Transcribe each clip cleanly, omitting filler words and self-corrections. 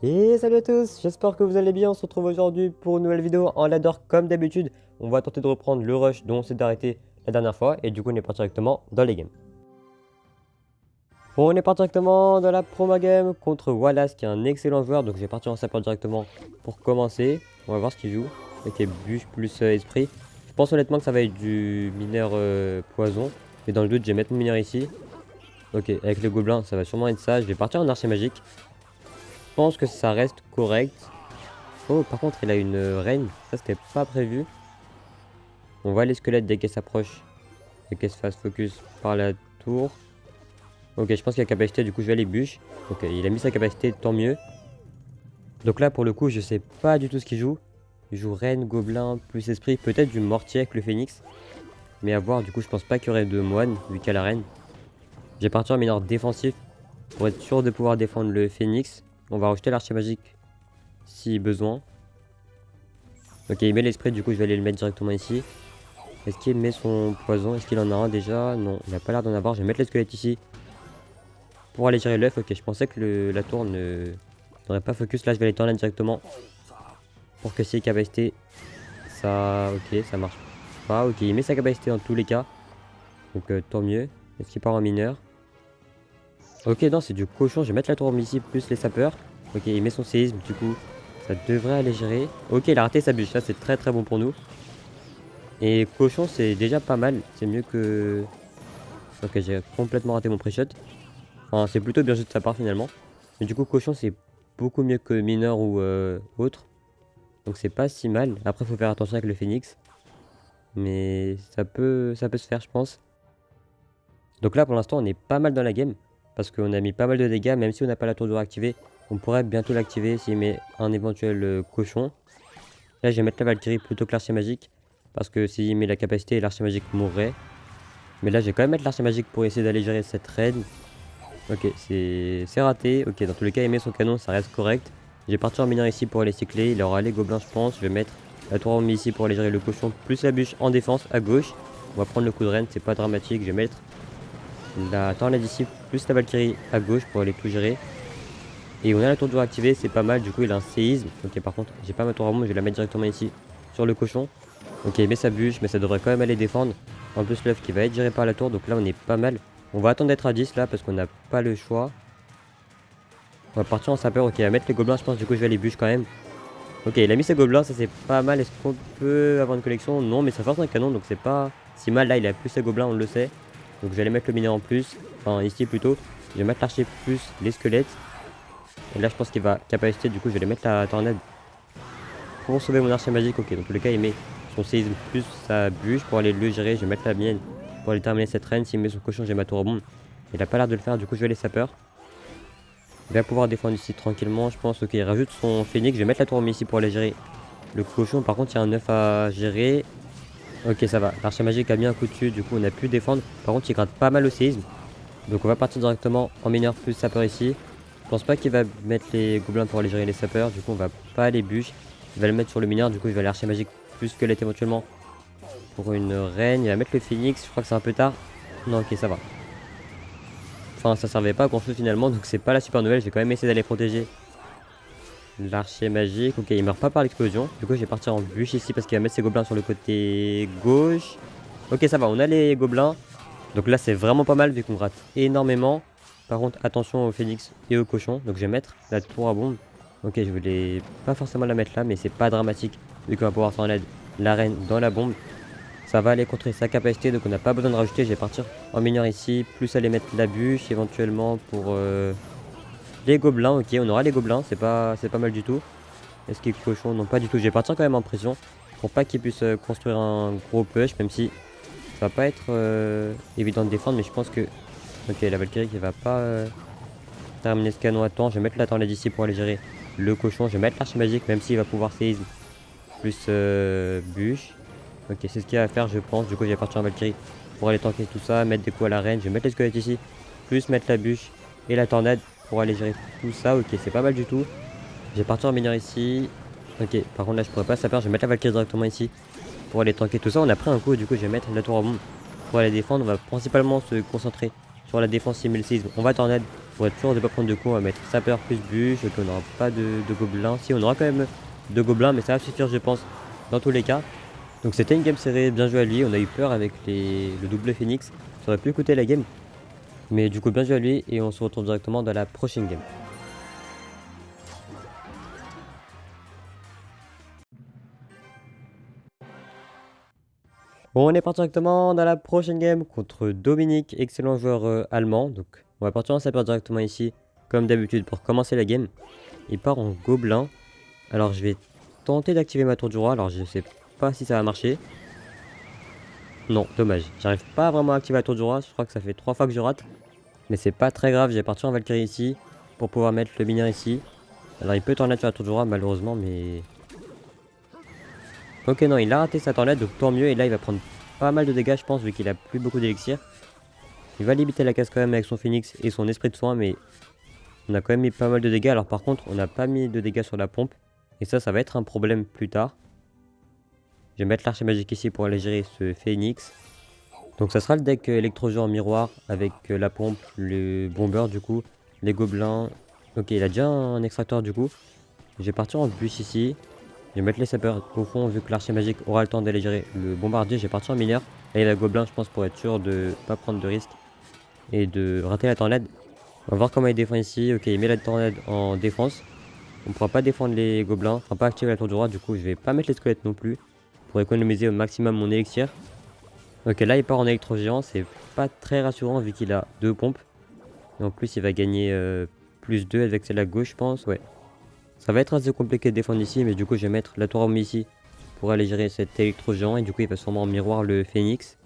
Et salut à tous, j'espère que vous allez bien. On se retrouve aujourd'hui pour une nouvelle vidéo en ladder comme d'habitude. On va tenter de reprendre le rush dont on s'est arrêté la dernière fois et du coup on est parti directement dans les games. Bon, on est parti directement dans la promo game contre Wallace qui est un excellent joueur, donc j'ai parti en sapeur directement pour commencer. On va voir ce qu'il joue avec bûche plus esprit. Je pense honnêtement que ça va être du mineur poison, mais dans le doute je vais mettre mon mineur ici. Ok, avec le gobelin ça va sûrement être ça. Je vais partir en archer magique. Je pense que ça reste correct. Oh, par contre, il a une reine. Ça, c'était pas prévu. On voit les squelettes dès qu'elle s'approche et qu'elle se fasse focus par la tour. Ok, je pense qu'il a capacité, du coup, je vais aller bûche. Ok, il a mis sa capacité, tant mieux. Donc là, pour le coup, je sais pas du tout ce qu'il joue. Il joue reine, gobelin, plus esprit. Peut-être du mortier avec le phénix. Mais à voir, du coup, je pense pas qu'il y aurait de moine, vu qu'il y a la reine. J'ai parti en mineur défensif pour être sûr de pouvoir défendre le phénix. On va rejeter l'archer magique si besoin. Ok, il met l'esprit, du coup, je vais aller le mettre directement ici. Est-ce qu'il met son poison? Est-ce qu'il en a un déjà? Non, il n'a pas l'air d'en avoir. Je vais mettre le squelette ici pour aller gérer l'œuf. Ok, je pensais que la tour n'aurait pas focus. Là, je vais aller tourner directement pour que ses capacités. Ça, ok, ça marche pas. Ok, il met sa capacité dans tous les cas. Donc, tant mieux. Est-ce qu'il part en mineur? Ok, non, c'est du cochon. Je vais mettre la tour ici plus les sapeurs. Ok, il met son séisme. Du coup, ça devrait aller gérer. Ok, il a raté sa bûche. Ça, c'est très très bon pour nous. Et cochon, c'est déjà pas mal. C'est mieux que. Ok, j'ai complètement raté mon pré-shot. Enfin, c'est plutôt bien joué de sa part finalement. Mais du coup, cochon, c'est beaucoup mieux que mineur ou autre. Donc c'est pas si mal. Après, faut faire attention avec le phénix. Mais ça peut se faire, je pense. Donc là, pour l'instant, on est pas mal dans la game. Parce qu'on a mis pas mal de dégâts. Même si on n'a pas la tour de activée, on pourrait bientôt l'activer s'il met un éventuel cochon. Là, je vais mettre la Valkyrie plutôt que l'archer magique. Parce que s'il met la capacité, l'archer magique mourrait. Mais là, je vais quand même mettre l'archer magique pour essayer d'aller gérer cette raid. Ok, c'est raté. Ok, dans tous les cas, il met son canon, ça reste correct. J'ai parti en mineur ici pour aller cycler. Il aura les gobelins, je pense. Je vais mettre la tour en ici pour aller gérer le cochon, plus la bûche en défense à gauche. On va prendre le coup de reine, c'est pas dramatique. Je vais mettre la tornade ici, plus la Valkyrie à gauche pour aller tout gérer. Et on a la tour de jour activée, c'est pas mal. Du coup, il a un séisme. Ok, par contre, j'ai pas ma tour à bombe, je vais la mettre directement ici sur le cochon. Ok, il met sa bûche, mais ça devrait quand même aller défendre. En plus, l'œuf qui va être géré par la tour, donc là, on est pas mal. On va attendre d'être à 10 là parce qu'on n'a pas le choix. On va partir en sapeur. Ok, il va mettre les gobelins, je pense. Du coup, je vais les bûches quand même. Ok, il a mis ses gobelins, ça c'est pas mal. Est-ce qu'on peut avoir une collection? Non, mais ça force un canon, donc c'est pas si mal. Là, il a plus ses gobelins, on le sait. Donc, je vais aller mettre le mineur en plus. Enfin, ici plutôt. Je vais mettre l'archer plus les squelettes. Et là, je pense qu'il va capacité. Du coup, je vais aller mettre la tornade pour sauver mon archer magique. Ok, dans tous les cas, il met son séisme plus sa bûche pour aller le gérer. Je vais mettre la mienne pour aller terminer cette reine. S'il met son cochon, j'ai ma tour à bombe. Il a pas l'air de le faire, du coup, je vais les sapeurs. Il va pouvoir défendre ici tranquillement, je pense. Ok, il rajoute son phénix. Je vais mettre la tour ici pour aller gérer le cochon. Par contre, il y a un œuf à gérer. Ok, ça va. L'archer magique a mis un coup dessus. Du coup, on a pu défendre. Par contre, il gratte pas mal au séisme. Donc, on va partir directement en mineur plus sapeur ici. Je pense pas qu'il va mettre les gobelins pour aller gérer les sapeurs. Du coup, on va pas aller bûche. Il va le mettre sur le mineur. Du coup, il va aller archer magique plus squelette éventuellement pour une reine. Il va mettre le phénix. Je crois que c'est un peu tard. Non, ok, ça va. Enfin, ça servait pas à grand chose finalement, donc c'est pas la super nouvelle. J'ai quand même essayé d'aller protéger l'archer magique. Ok, il meurt pas par l'explosion. Du coup, je vais partir en bûche ici parce qu'il va mettre ses gobelins sur le côté gauche. Ok, ça va, on a les gobelins. Donc là, c'est vraiment pas mal vu qu'on rate énormément. Par contre, attention au phénix et au cochon. Donc je vais mettre la tour à bombe. Ok, je voulais pas forcément la mettre là, mais c'est pas dramatique vu qu'on va pouvoir s'en aide la reine dans la bombe. Ça va aller contrer sa capacité, donc on n'a pas besoin de rajouter. Je vais partir en mineur ici, plus aller mettre la bûche éventuellement pour les gobelins. Ok, on aura les gobelins, c'est pas mal du tout. Est-ce qu'il est cochon? Non, pas du tout. Je vais partir quand même en pression pour pas qu'il puisse construire un gros push, même si ça va pas être évident de défendre, mais je pense que... Ok, la Valkyrie qui va pas terminer ce canon à temps. Je vais mettre la tornade ici pour aller gérer le cochon. Je vais mettre l'archer magique, même s'il va pouvoir séisme plus bûche. Ok, c'est ce qu'il va faire, je pense. Du coup, je vais partir en Valkyrie pour aller tanker tout ça, mettre des coups à la reine. Je vais mettre les squelettes ici, plus mettre la bûche et la tornade pour aller gérer tout ça. Ok, c'est pas mal du tout. Je vais partir en mineur ici. Ok, par contre, là, je pourrais pas sapeur. Je vais mettre la Valkyrie directement ici pour aller tanker tout ça. On a pris un coup, du coup, je vais mettre la tour à bombe pour aller défendre. On va principalement se concentrer sur la défense 6006. On va tornade Pour être sûr de ne pas prendre de coups, on va mettre sapeur plus bûche. Ok, on n'aura pas de gobelins. Si, on aura quand même de gobelins, mais ça va suffire, je pense, dans tous les cas. Donc c'était une game serrée, bien joué à lui. On a eu peur avec le double phoenix. Ça aurait pu coûter la game. Mais du coup, bien joué à lui. Et on se retrouve directement dans la prochaine game. Bon, on est parti directement dans la prochaine game contre Dominique, excellent joueur allemand. Donc on va partir en sapeur directement ici, comme d'habitude, pour commencer la game. Il part en gobelin. Alors je vais tenter d'activer ma tour du roi. Alors je sais pas si ça va marcher. Non, dommage. J'arrive pas vraiment à activer la tour du roi. Je crois que ça fait 3 fois que je rate. Mais c'est pas très grave. J'ai parti en Valkyrie ici pour pouvoir mettre le mineur ici. Alors il peut tornade sur la tour du roi malheureusement, mais... Ok, non, il a raté sa tornade, donc tant mieux. Et là il va prendre pas mal de dégâts, je pense, vu qu'il a plus beaucoup d'élixir. Il va limiter la casse quand même avec son phoenix et son esprit de soin, mais on a quand même mis pas mal de dégâts. Alors par contre, on n'a pas mis de dégâts sur la pompe. Et ça va être un problème plus tard. Je vais mettre l'archer magique ici pour aller gérer ce phoenix. Donc ça sera le deck électrogène en miroir avec la pompe, le bomber du coup, les gobelins. Ok, il a déjà un extracteur du coup. Je vais partir en bûche ici. Je vais mettre les sapeurs au fond vu que l'archer magique aura le temps d'aller gérer le bombardier. Je vais partir en mineur. Là il a le gobelin je pense pour être sûr de ne pas prendre de risque et de rater la tornade. On va voir comment il défend ici. Ok, il met la tornade en défense. On ne pourra pas défendre les gobelins, enfin pas activer la tour du roi. Du coup je vais pas mettre les squelettes non plus pour économiser au maximum mon élixir. Ok, là il part en électro-géant, c'est pas très rassurant vu qu'il a 2 pompes. Et en plus il va gagner plus 2 avec celle à gauche je pense, ouais. Ça va être assez compliqué de défendre ici, mais du coup je vais mettre la tour ici pour aller gérer cet électro-géant. Et du coup il va sûrement en miroir le phoenix.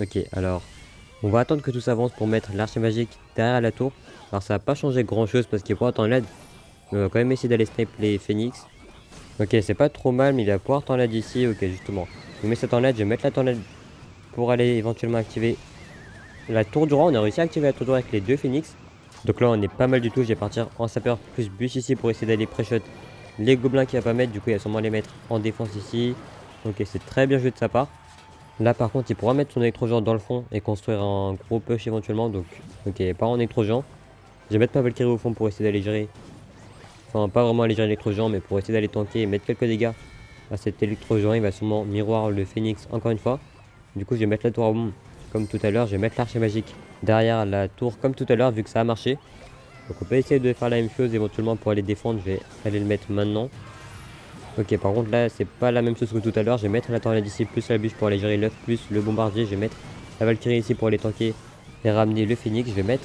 Ok, alors on va attendre que tout s'avance pour mettre l'archer magique derrière la tour. Alors ça va pas changer grand chose parce qu'il va pouvoir attendre l'aide. Mais on va quand même essayer d'aller snipe les phoenix. Ok, c'est pas trop mal, mais il va pouvoir tornade ici. Ok, justement. Je mets cette tornade, je vais mettre la tornade pour aller éventuellement activer la tour du roi. On a réussi à activer la tour du roi avec les 2 phoenix. Donc là on est pas mal du tout. Je vais partir en sapeur plus bûche ici pour essayer d'aller pré-shot les gobelins qu'il va pas mettre. Du coup il va sûrement les mettre en défense ici. Ok, c'est très bien joué de sa part. Là par contre il pourra mettre son électrogène dans le fond et construire un gros push éventuellement. Donc ok, pas en électrogène. Je vais mettre ma Valkyrie au fond pour essayer d'aller gérer. Enfin pas vraiment aller gérer l'électrogène, mais pour essayer d'aller tanker et mettre quelques dégâts à cet électrogène. Il va sûrement miroir le phoenix encore une fois. Du coup je vais mettre la tour à bombe comme tout à l'heure. Je vais mettre l'archer magique derrière la tour comme tout à l'heure vu que ça a marché. Donc on peut essayer de faire la même chose éventuellement pour aller défendre. Je vais aller le mettre maintenant. Ok, par contre là c'est pas la même chose que tout à l'heure. Je vais mettre la tornade ici plus la bûche pour aller gérer l'œuf plus le bombardier. Je vais mettre la Valkyrie ici pour aller tanker et ramener le phoenix. Je vais mettre...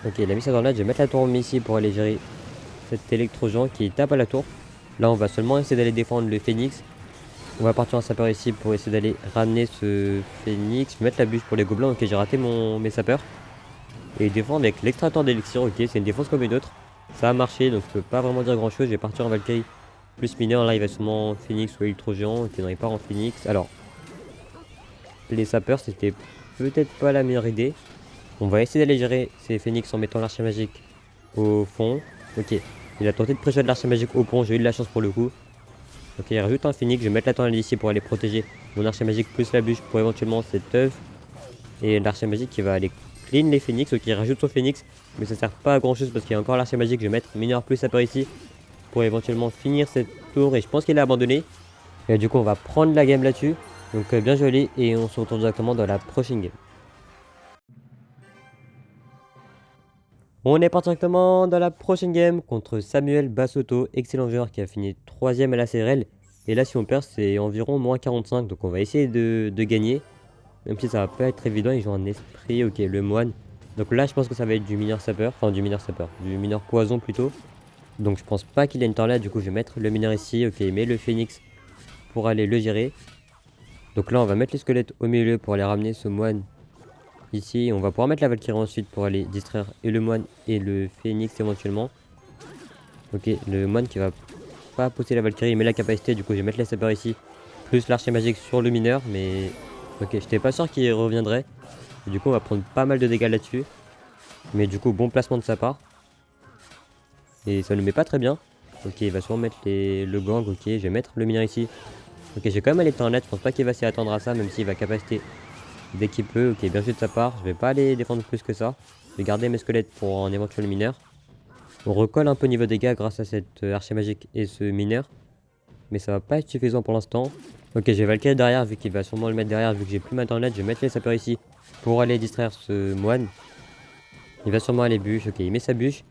Ok, il a mis sa tornade. Je vais mettre la tour ici pour aller gérer cet électrogène qui tape à la tour. Là on va seulement essayer d'aller défendre le phoenix. On va partir en sapeur ici pour essayer d'aller ramener ce phoenix. Je vais mettre la bûche pour les gobelins. Ok, j'ai raté mes sapeurs. Et défendre avec l'extracteur d'élixir. Ok, c'est une défense comme une autre. Ça a marché, donc je peux pas vraiment dire grand chose. Je vais partir en Valkyrie plus mineur. Là il va sûrement phoenix ou électrogéant. Ok, non, il part en phoenix. Alors, les sapeurs c'était peut-être pas la meilleure idée. On va essayer d'aller gérer ces phoenix en mettant l'archer magique au fond. Ok, il a tenté de pré-shot l'archer magique au pont. J'ai eu de la chance pour le coup. Ok, il rajoute un phoenix. Je vais mettre la tornade ici pour aller protéger mon archer magique plus la bûche pour éventuellement cette œuf. Et l'archer magique qui va aller clean les phoenix. Ok, il rajoute son phoenix. Mais ça sert pas à grand chose parce qu'il y a encore l'archer magique. Je vais mettre mineur plus sapeur ici pour éventuellement finir cette tour. Et je pense qu'il a abandonné. Et du coup, on va prendre la game là-dessus. Donc bien joué et on se retrouve directement dans la prochaine game. On est parti directement dans la prochaine game contre Samuel Bassotto, excellent joueur qui a fini 3ème à la CRL. Et là si on perd c'est environ moins 45, donc on va essayer de gagner. Même si ça va pas être évident, il joue un esprit, ok, le moine. Donc là je pense que ça va être du mineur sapeur, enfin du mineur poison plutôt. Donc je pense pas qu'il ait une tornade, du coup je vais mettre le mineur ici, ok, il met le phoenix pour aller le gérer. Donc là on va mettre les squelettes au milieu pour aller ramener ce moine. Ici, on va pouvoir mettre la Valkyrie ensuite pour aller distraire et le moine et le phoenix éventuellement. Ok, le moine qui va pas pousser la Valkyrie, il met la capacité, du coup je vais mettre les sapeurs ici. Plus l'archer magique sur le mineur, mais... Ok, j'étais pas sûr qu'il reviendrait. Et du coup on va prendre pas mal de dégâts là-dessus. Mais du coup, bon placement de sa part. Et ça ne le met pas très bien. Ok, il va sûrement mettre le gang, ok, je vais mettre le mineur ici. Ok, j'ai quand même allé en net, je pense pas qu'il va s'y attendre à ça, même s'il va capacité dès qu'il peut. Ok, bien joué de sa part. Je vais pas aller défendre plus que ça. Je vais garder mes squelettes pour un éventuel mineur. On recolle un peu niveau dégâts grâce à cette archer magique et ce mineur. Mais ça va pas être suffisant pour l'instant. Ok, j'ai Valkyrie derrière, vu qu'il va sûrement le mettre derrière, vu que j'ai plus ma tornade. Je vais mettre les sapeurs ici pour aller distraire ce moine. Il va sûrement aller bûche. Ok, il met sa bûche.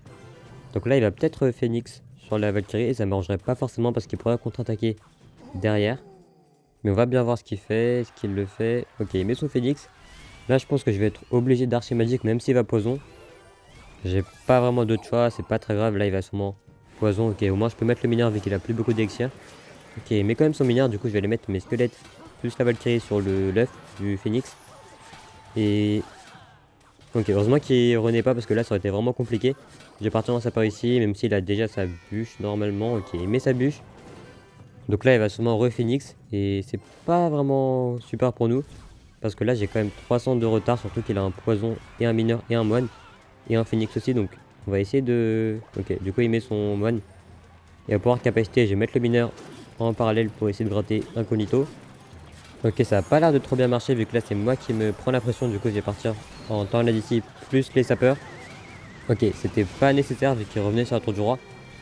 Donc là, il va peut-être Phoenix sur la Valkyrie. Et ça ne m'arrangerait pas forcément parce qu'il pourrait contre-attaquer derrière. Mais on va bien voir ce qu'il fait. Est-ce qu'il le fait? Ok, il met son Phoenix. Là, je pense que je vais être obligé d'archer magique, même s'il va poison. J'ai pas vraiment d'autre choix. C'est pas très grave. Là, il va sûrement poison. Ok, au moins, je peux mettre le mineur vu qu'il a plus beaucoup d'élixir. Ok, mais quand même son mineur, du coup je vais aller mettre mes squelettes plus la Valkyrie sur l'œuf du Phoenix. Et... Ok, heureusement qu'il renaît pas parce que là ça aurait été vraiment compliqué. Je vais partir dans sa part ici, même s'il a déjà sa bûche normalement. Ok, il met sa bûche. Donc là il va sûrement re-Phoenix. Et c'est pas vraiment super pour nous. Parce que là j'ai quand même 300 de retard, surtout qu'il a un poison et un mineur et un moine. Et un Phoenix aussi, donc on va essayer de... Ok, du coup il met son moine. Il va pouvoir capacité, je vais mettre le mineur en parallèle pour essayer de gratter incognito. Ok, ça a pas l'air de trop bien marcher vu que là c'est moi qui me prends la pression, du coup je vais partir en tornade ici plus les sapeurs. Ok, c'était pas nécessaire vu qu'il revenait sur la tour du roi.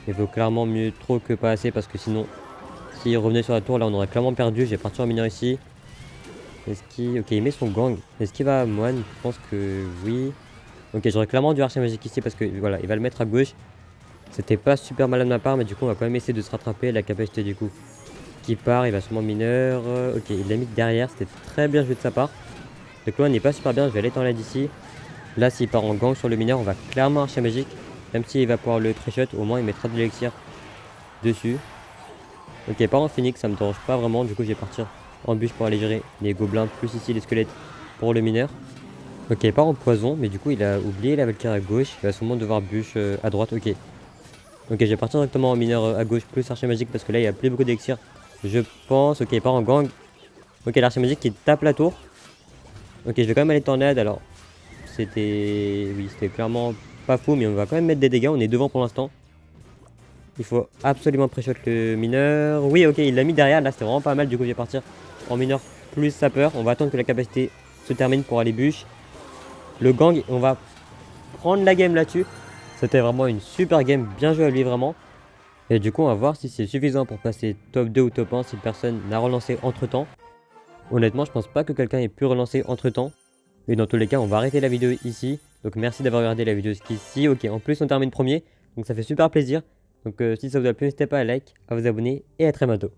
Il vaut clairement mieux trop que pas assez parce que sinon, s'il revenait sur la tour là on aurait clairement perdu. Je vais partir en mineur ici. Est-ce qu'il... Ok, il met son gang. Est-ce qu'il va à moine? Je pense que oui. Ok, j'aurais clairement dû archer magique ici parce que voilà, il va le mettre à gauche. C'était pas super malin de ma part, mais du coup on va quand même essayer de se rattraper. La capacité du coup qui part, il va sûrement mineur. Ok, il l'a mis derrière, c'était très bien joué de sa part. Donc là on n'est pas super bien, je vais aller dans la d'ici. Là s'il part en gang sur le mineur, on va clairement archer magique. Même s'il va pouvoir le pré-shot, au moins il mettra de l'élixir dessus. Ok, part en phoenix, ça me dérange pas vraiment, du coup je vais partir en bûche pour aller gérer les gobelins, plus ici les squelettes pour le mineur. Ok, il part en poison, mais du coup il a oublié la Valkyrie à gauche, il va sûrement devoir bûche à droite, ok. Ok, je vais partir directement en mineur à gauche plus archer magique parce que là il n'y a plus beaucoup d'élixir. Je pense. Ok, il part en gang. Ok, l'archer magique qui tape la tour. Ok, je vais quand même aller tornade. Alors, c'était... Oui, c'était clairement pas fou, mais on va quand même mettre des dégâts. On est devant pour l'instant. Il faut absolument pré-shot le mineur. Oui, ok, il l'a mis derrière. Là, c'était vraiment pas mal. Du coup, je vais partir en mineur plus sapeur. On va attendre que la capacité se termine pour aller bûche. Le gang, on va prendre la game là-dessus. C'était vraiment une super game. Bien joué à lui, vraiment. Et du coup, on va voir si c'est suffisant pour passer top 2 ou top 1 si personne n'a relancé entre temps. Honnêtement, je pense pas que quelqu'un ait pu relancer entre temps. Mais dans tous les cas, on va arrêter la vidéo ici. Donc merci d'avoir regardé la vidéo jusqu'ici. Ok, en plus on termine premier. Donc ça fait super plaisir. Donc si ça vous a plu, n'hésitez pas à like, à vous abonner et à très bientôt.